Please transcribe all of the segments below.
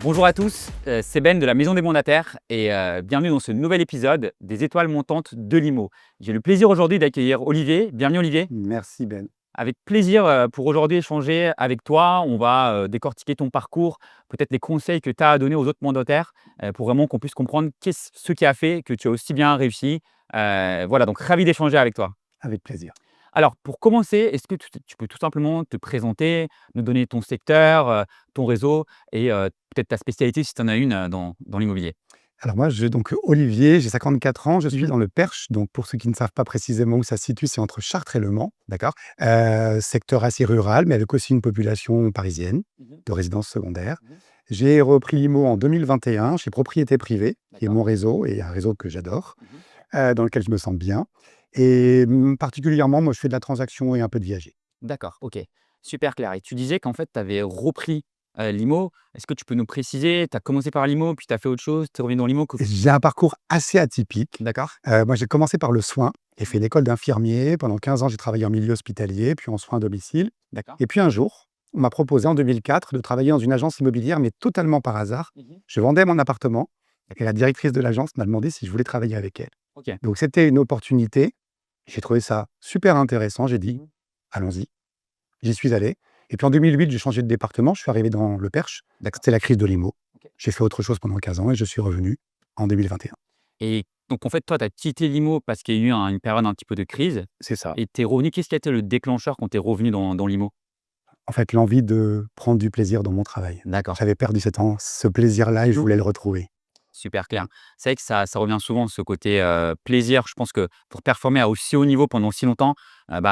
Bonjour à tous, c'est Ben de la Maison des Mandataires et bienvenue dans ce nouvel épisode des étoiles montantes de l'IMO. J'ai le plaisir aujourd'hui d'accueillir Olivier. Bienvenue Olivier. Merci Ben. Avec plaisir pour aujourd'hui échanger avec toi. On va décortiquer ton parcours, peut-être les conseils que tu as à donner aux autres mandataires pour vraiment qu'on puisse comprendre ce qui a fait que tu as aussi bien réussi. Voilà, donc ravi d'échanger avec toi. Avec plaisir. Alors, pour commencer, est-ce que tu peux tout simplement te présenter, nous donner ton secteur, ton réseau et peut-être ta spécialité si tu en as une dans l'immobilier? Alors moi, donc Olivier, j'ai 54 ans, je suis Mmh. dans le Perche. Donc pour ceux qui ne savent pas précisément où ça se situe, c'est entre Chartres et Le Mans. D'accord. Secteur assez rural, mais avec aussi une population parisienne Mmh. de résidences secondaires. Mmh. J'ai repris l'IMO en 2021 chez Propriété Privée, qui est D'accord. mon réseau et un réseau que j'adore, Mmh. dans lequel je me sens bien. Et particulièrement, moi, je fais de la transaction et un peu de viager. D'accord, OK. Super clair et tu disais qu'en fait, tu avais repris, l'IMO. Est-ce que tu peux nous préciser? Tu as commencé par l'IMO, puis tu as fait autre chose, tu es revenu dans l'IMO? J'ai un parcours assez atypique. D'accord. Moi, j'ai commencé par le soin. J'ai fait l'école d'infirmier. Pendant 15 ans, j'ai travaillé en milieu hospitalier, puis en soins à domicile. D'accord. Et puis un jour, on m'a proposé en 2004 de travailler dans une agence immobilière, mais totalement par hasard. Mmh. Je vendais mon appartement et la directrice de l'agence m'a demandé si je voulais travailler avec elle. OK. Donc c'était une opportunité. J'ai trouvé ça super intéressant. J'ai dit, Mmh. allons-y. J'y suis allé. Et puis en 2008, j'ai changé de département. Je suis arrivé dans le Perche. D'accord. C'était la crise de l'IMO. OK. J'ai fait autre chose pendant 15 ans et je suis revenu en 2021. Et donc en fait, toi, tu as quitté l'IMO parce qu'il y a eu une période un petit peu de crise C'est ça. et tu es revenu. Qu'est-ce qui a été le déclencheur quand tu es revenu dans l'IMO? En fait, l'envie de prendre du plaisir dans mon travail. D'accord. J'avais perdu ce plaisir-là et je voulais le retrouver. Super clair. C'est vrai que ça revient souvent ce côté, plaisir. Je pense que pour performer à aussi haut niveau pendant si longtemps,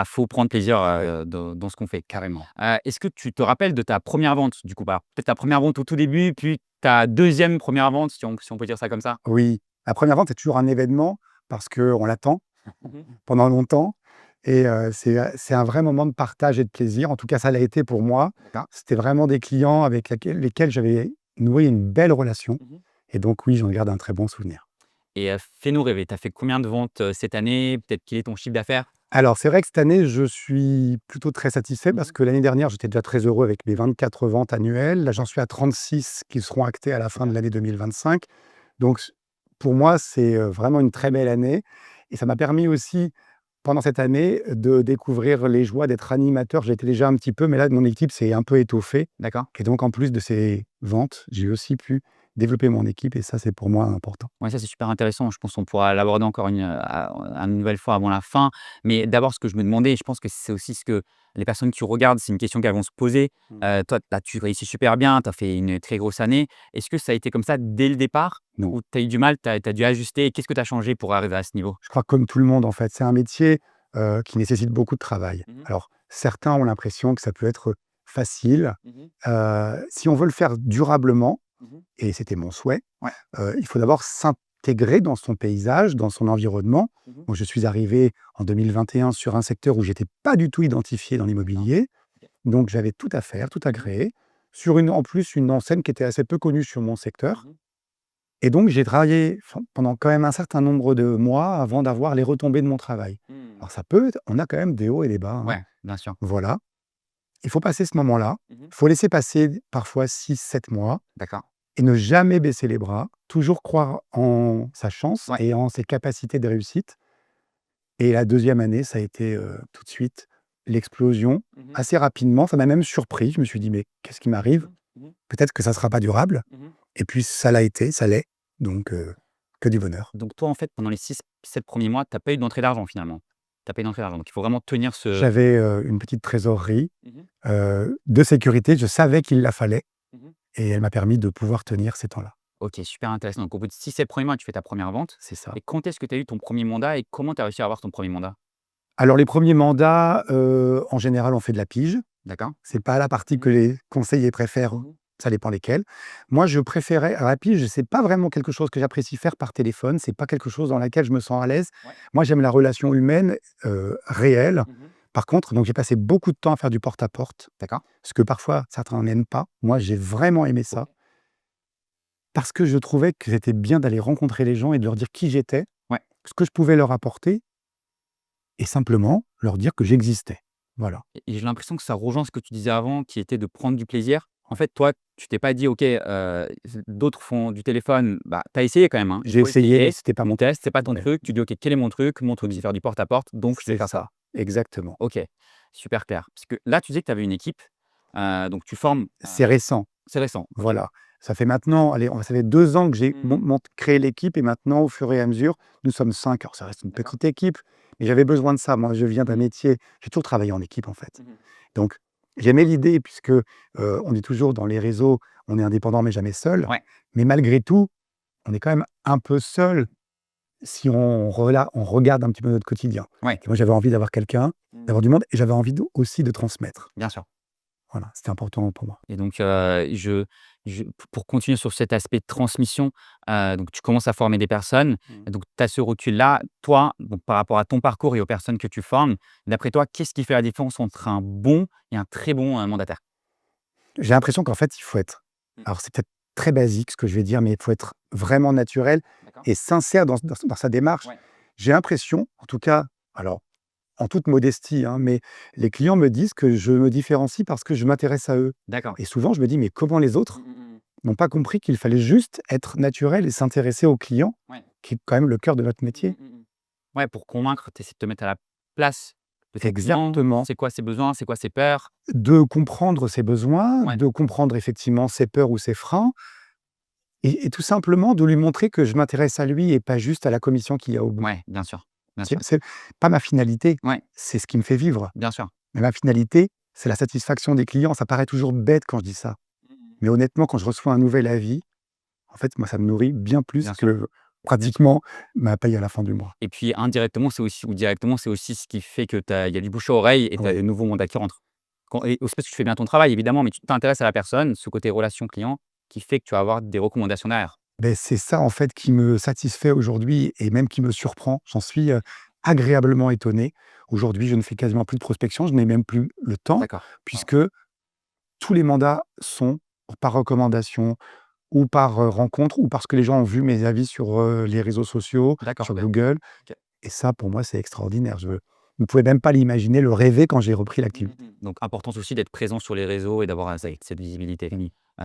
faut prendre plaisir, dans ce qu'on fait. Carrément. Est-ce que tu te rappelles de ta première vente du coup? Bah, peut-être ta première vente au tout début, puis ta deuxième première vente si on peut dire ça comme ça? Oui, la première vente est toujours un événement parce qu'on l'attend Mmh. pendant longtemps et c'est un vrai moment de partage et de plaisir. En tout cas, ça l'a été pour moi. D'accord. C'était vraiment des clients avec lesquels j'avais noué une belle relation Mmh. et donc oui, j'en garde un très bon souvenir. Et fais-nous rêver. Tu as fait combien de ventes, cette année? Peut-être quel est ton chiffre d'affaires? Alors, c'est vrai que cette année, je suis plutôt très satisfait parce Mmh. que l'année dernière, j'étais déjà très heureux avec mes 24 ventes annuelles. Là, j'en suis à 36 qui seront actées à la fin de Super. l'année 2025. Donc, pour moi, c'est vraiment une très belle année. Et ça m'a permis aussi, pendant cette année, de découvrir les joies d'être animateur. J'étais déjà un petit peu, mais là, mon équipe s'est un peu étoffée. D'accord. Et donc, en plus de ces ventes, j'ai aussi pu développer mon équipe et ça, c'est pour moi important. Ouais, ça, c'est super intéressant. Je pense qu'on pourra l'aborder encore une nouvelle fois avant la fin. Mais d'abord, ce que je me demandais, et je pense que c'est aussi ce que les personnes qui regardent, c'est une question qu'elles vont se poser. Toi, là, tu réussis super bien, tu as fait une très grosse année. Est-ce que ça a été comme ça dès le départ Non. ou tu as eu du mal, tu as dû ajuster? Qu'est-ce que tu as changé pour arriver à ce niveau? Je crois comme tout le monde, en fait, c'est un métier, qui nécessite beaucoup de travail. Mmh. Alors, certains ont l'impression que ça peut être facile. Mmh. Si on veut le faire durablement, Mmh. et c'était mon souhait, Ouais. il faut d'abord s'intégrer dans son paysage, dans son environnement. Mmh. Moi, je suis arrivé en 2021 sur un secteur où j'étais pas du tout identifié dans D'accord. l'immobilier, OK. donc j'avais tout à faire, tout à Mmh. créer, sur en plus, une enseigne qui était assez peu connue sur mon secteur. Mmh. Et donc, j'ai travaillé pendant quand même un certain nombre de mois avant d'avoir les retombées de mon travail. Mmh. Alors on a quand même des hauts et des bas, hein. Ouais, bien sûr. Voilà. Il faut passer ce moment-là. Mmh. Il faut laisser passer parfois 6, 7 mois D'accord. et ne jamais baisser les bras. Toujours croire en sa chance Ouais. et en ses capacités de réussite. Et la deuxième année, ça a été tout de suite l'explosion. Mmh. Assez rapidement, ça m'a même surpris. Je me suis dit, mais qu'est-ce qui m'arrive? Mmh. Mmh. Peut-être que ça ne sera pas durable. Mmh. Et puis, ça l'a été, ça l'est. Donc, que du bonheur. Donc toi, en fait, pendant les 6-7 premiers mois, tu as pas eu d'entrée d'argent finalement? Tu as pas eu d'entrée d'argent, donc il faut vraiment tenir ce. J'avais, une petite trésorerie, Mmh. de sécurité. Je savais qu'il la fallait Mmh. et elle m'a permis de pouvoir tenir ces temps-là. OK, super intéressant. Donc au bout de 6-7 premiers mois, tu fais ta première vente C'est ça. et quand est-ce que tu as eu ton premier mandat et comment tu as réussi à avoir ton premier mandat? Alors les premiers mandats, en général, on fait de la pige. D'accord. C'est pas la partie que Mmh. les conseillers préfèrent, Mmh. ça dépend lesquels. Moi, je préférais alors la pige, c'est pas vraiment quelque chose que j'apprécie faire par téléphone, c'est pas quelque chose dans laquelle je me sens à l'aise. Ouais. Moi, j'aime la relation humaine, réelle. Mmh. Par contre, donc j'ai passé beaucoup de temps à faire du porte-à-porte, D'accord. ce que parfois certains n'aiment pas. Moi, j'ai vraiment aimé ça. OK. Parce que je trouvais que c'était bien d'aller rencontrer les gens et de leur dire qui j'étais, Ouais. ce que je pouvais leur apporter et simplement leur dire que j'existais. Voilà. Et j'ai l'impression que ça rejoint ce que tu disais avant qui était de prendre du plaisir. En fait, toi, tu t'es pas dit: «OK, d'autres font du téléphone», bah, tu as essayé quand même, hein. Il J'ai faut essayé, essayer, c'était pas tu mon testes, c'est pas ton ouais, truc, tu dis: «OK, quel est mon truc? Mon truc, c'est faire du porte-à-porte, donc je vais c'est faire ça». ça, exactement. OK, super clair. Parce que là, tu disais que tu avais une équipe, donc tu formes, C'est récent, c'est récent, OK. voilà. Ça fait maintenant, allez, ça fait 2 ans que j'ai Mmh. créé l'équipe et maintenant au fur et à mesure, nous sommes 5. Alors ça reste une D'accord. petite équipe, mais j'avais besoin de ça. Moi, je viens d'un Mmh. métier j'ai toujours travaillé en équipe, en fait. Mmh. Donc j'aimais l'idée puisque, on dit toujours dans les réseaux: «On est indépendant mais jamais seul». Ouais. Mais malgré tout, on est quand même un peu seul si on regarde un petit peu notre quotidien. Ouais. Et moi, j'avais envie d'avoir quelqu'un, Mmh. d'avoir du monde et j'avais envie aussi de transmettre. Bien sûr. Voilà, c'était important pour moi. Et donc, je pour continuer sur cet aspect de transmission, donc tu commences à former des personnes, Mmh. et donc tu as ce recul-là. Toi, donc par rapport à ton parcours et aux personnes que tu formes, d'après toi, qu'est-ce qui fait la différence entre un bon et un très bon, mandataire? J'ai l'impression qu'en fait, il faut être Mmh. alors c'est peut-être très basique ce que je vais dire, mais il faut être vraiment naturel D'accord. et sincère dans sa démarche. Ouais. J'ai l'impression, en tout cas, alors en toute modestie, hein, mais les clients me disent que je me différencie parce que je m'intéresse à eux. D'accord. Et souvent, je me dis: «Mais comment les Mmh autres mh, mmh. n'ont pas compris qu'il fallait juste être naturel et s'intéresser aux clients?» Ouais. qui est quand même le cœur de notre Mmh métier. mh, mmh. Ouais, pour convaincre, tu essaies de te mettre à la place de ton client. Exactement. C'est quoi ses besoins? C'est quoi ses peurs? De comprendre ses besoins, Ouais. de comprendre effectivement ses peurs ou ses freins et tout simplement de lui montrer que je m'intéresse à lui et pas juste à la commission qu'il y a au bout. Ouais, bien sûr, bien sûr. C'est pas ma finalité, Ouais, c'est ce qui me fait vivre. bien sûr. Mais ma finalité, c'est la satisfaction des clients. Ça paraît toujours bête quand je dis ça. Mmh mh. Mais honnêtement, quand je reçois un nouvel avis, en fait, moi, ça me nourrit bien plus Bien sûr. que pratiquement ma paye à la fin du mois. Et puis indirectement, c'est aussi ou directement, c'est aussi ce qui fait que il y a du bouche à oreille et tu as Oui. des nouveaux mandats qui rentrent. Et c'est parce que tu fais bien ton travail évidemment, mais tu t'intéresses à la personne, ce côté relation client qui fait que tu vas avoir des recommandations derrière. Beh, c'est ça, en fait, qui me satisfait aujourd'hui et même qui me surprend. J'en suis, agréablement étonné. Aujourd'hui, je ne fais quasiment plus de prospection, je n'ai même plus le temps D'accord. Voilà. puisque tous les mandats sont par recommandation ou par, rencontre ou parce que les gens ont vu mes avis sur, les réseaux sociaux, D'accord, sur OK. Google OK. et ça, pour moi, c'est extraordinaire. Je ne pouvais même pas l'imaginer, le rêver quand j'ai repris Mmh mh, l'activité. mmh. Donc importance aussi d'être présent sur les réseaux et d'avoir, cette visibilité.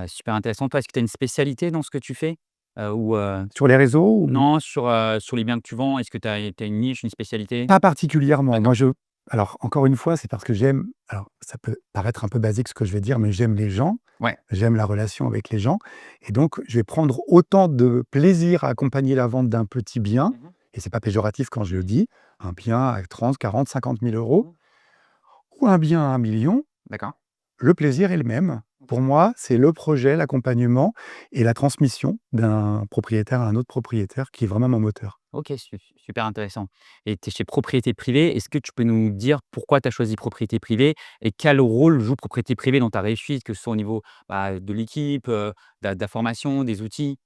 Super intéressant. Toi, est-ce que tu as une spécialité dans ce que tu fais? Ou, Sur les réseaux ou non, sur les biens que tu vends, est-ce que tu as une niche, une spécialité? pas particulièrement. D'accord. Moi, alors encore une fois, c'est parce que j'aime alors ça peut paraître un peu basique ce que je vais dire, mais j'aime les gens, Ouais. j'aime la relation avec les gens et donc je vais prendre autant de plaisir à accompagner la vente d'un petit bien Mmh mh. et c'est pas péjoratif quand je le Mmh. dis, un bien à 30, 40, 50 000 Mmh euros mh. ou un bien à 1 million. D'accord. Le plaisir est le même. OK. Pour moi, c'est le projet, l'accompagnement et la transmission d'un propriétaire à un autre propriétaire qui est vraiment mon moteur. OK, super intéressant. Et tu es chez Propriété Privée. Est-ce que tu peux nous dire pourquoi tu as choisi Propriété Privée et quel rôle joue Propriété Privée dans ta réussite, que ce soit au niveau, bah, de l'équipe, de la formation, des outils?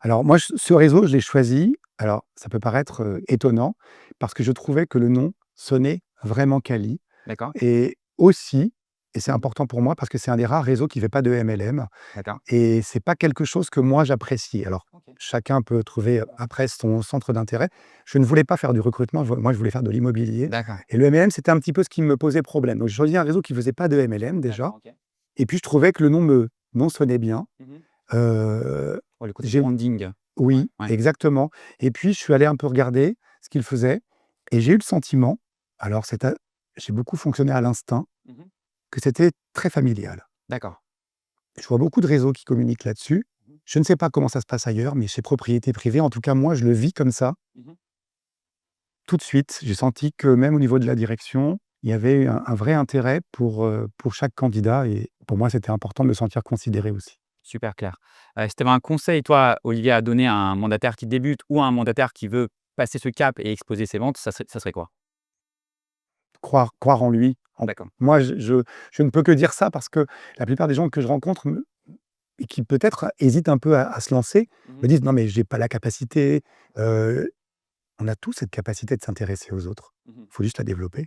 Alors moi, ce réseau, je l'ai choisi, alors ça peut paraître, étonnant, parce que je trouvais que le nom sonnait vraiment quali D'accord, et aussi, et c'est important pour moi parce que c'est un des rares réseaux qui ne fait pas de MLM d'accord. et c'est pas quelque chose que moi j'apprécie. Alors OK. chacun peut trouver, après son centre d'intérêt. Je ne voulais pas faire du recrutement, moi je voulais faire de l'immobilier D'accord, et le MLM, c'était un petit peu ce qui me posait problème. Donc j'ai choisi un réseau qui ne faisait pas de MLM déjà d'accord, OK. et puis je trouvais que le nom sonnait bien. Mmh mh. Heu, Ouais, le côté j'ai branding. Ouais, oui, ouais. exactement et puis je suis allé un peu regarder ce qu'il faisait et j'ai eu le sentiment, alors j'ai beaucoup fonctionné à l'instinct, Mmh mh. que c'était très familial. D'accord. Je vois beaucoup de réseaux qui communiquent là-dessus. Mmh mh. Je ne sais pas comment ça se passe ailleurs, mais chez Propriété Privée, en tout cas moi, je le vis comme ça. Mmh mh. Tout de suite, j'ai senti que même au niveau de la direction, il y avait un vrai intérêt pour chaque candidat et pour moi, c'était important de me sentir considéré aussi. Super clair. Si tu avais un conseil, toi, Olivier, à donner à un mandataire qui débute ou à un mandataire qui veut passer ce cap et exposer ses ventes, ça serait quoi? Croire en lui. D'accord. Moi, je ne peux que dire ça parce que la plupart des gens que je rencontre et qui peut-être hésitent un peu à se lancer, Mmh me mh. disent: «Non mais j'ai pas la capacité». Heu, on a tous cette capacité de s'intéresser aux autres. Mmh mh. Il faut juste la développer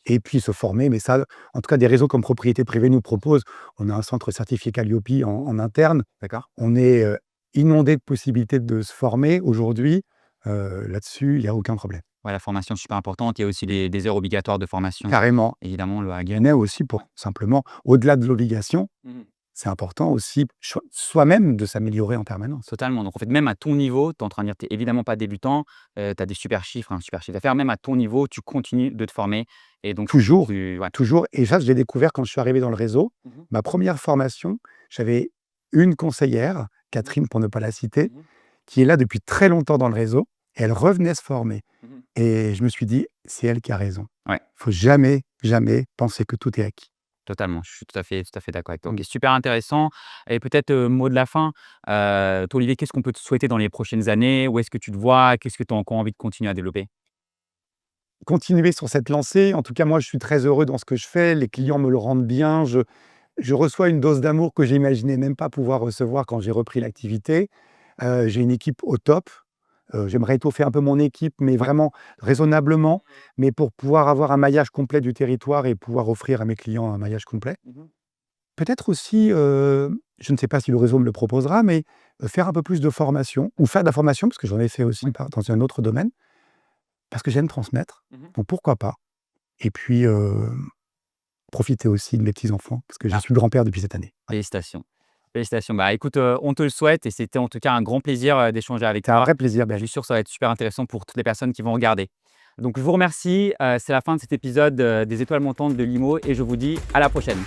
et puis se former, mais ça, en tout cas des réseaux comme Propriété Privée nous proposent. On a un centre certifié Qualiopi en interne. D'accord. On est, inondé de possibilités de se former aujourd'hui. Là-dessus, il y a aucun problème. Ouais, la formation est super importante. Il y a aussi des heures obligatoires de formation, Carrément. évidemment, le Il y en a Hagen. aussi Ouais. pour simplement, au-delà de l'obligation, Mmh mh. c'est important aussi soi-même de s'améliorer en permanence. Totalement. Donc, en fait, même à ton niveau, tu es en train de dire, tu es évidemment pas débutant, tu as des super chiffres, un super chiffre d'affaires. Même à ton niveau, tu continues de te former et donc Toujours, ouais. toujours. Et ça, je l'ai découvert quand je suis arrivé dans le réseau. Mmh mh. Ma première formation, j'avais une conseillère, Catherine pour ne pas la citer, Mmh mh. qui est là depuis très longtemps dans le réseau et elle revenait se former. Mmh. Et je me suis dit: «C'est elle qui a raison». Ouais, Il faut jamais, jamais penser que tout est acquis. totalement. Je suis tout à fait d'accord avec toi. OK, Mmh. super intéressant et peut-être, mot de la fin, toi, Olivier, qu'est-ce qu'on peut te souhaiter dans les prochaines années? Où est-ce que tu te vois? Qu'est-ce que tu as encore envie de continuer à développer? Continuer sur cette lancée. En tout cas, moi, je suis très heureux dans ce que je fais. Les clients me le rendent bien. Je reçois une dose d'amour que j'imaginais même pas pouvoir recevoir quand j'ai repris l'activité. J'ai une équipe au top. J'aimerais étoffer un peu mon équipe, mais Ouais. vraiment raisonnablement, mais pour pouvoir avoir un maillage complet du territoire et pouvoir offrir à mes clients un maillage complet. Mmh. Peut-être aussi, je ne sais pas si le réseau me le proposera, mais, faire un peu plus de formation ou faire de la formation, parce que j'en ai fait aussi Ouais. dans un autre domaine, parce que j'aime transmettre, Mmh. donc pourquoi pas? Et puis, profiter aussi de mes petits-enfants, parce que je Ah, suis grand-père depuis cette année. Ouais. félicitations. Félicitations. Bah, écoute, on te le souhaite et c'était en tout cas un grand plaisir, d'échanger avec C'est un toi. vrai plaisir, Je Ben. suis sûr que ça va être super intéressant pour toutes les personnes qui vont regarder. Donc je vous remercie, c'est la fin de cet épisode, des étoiles montantes de Limo et je vous dis à la prochaine.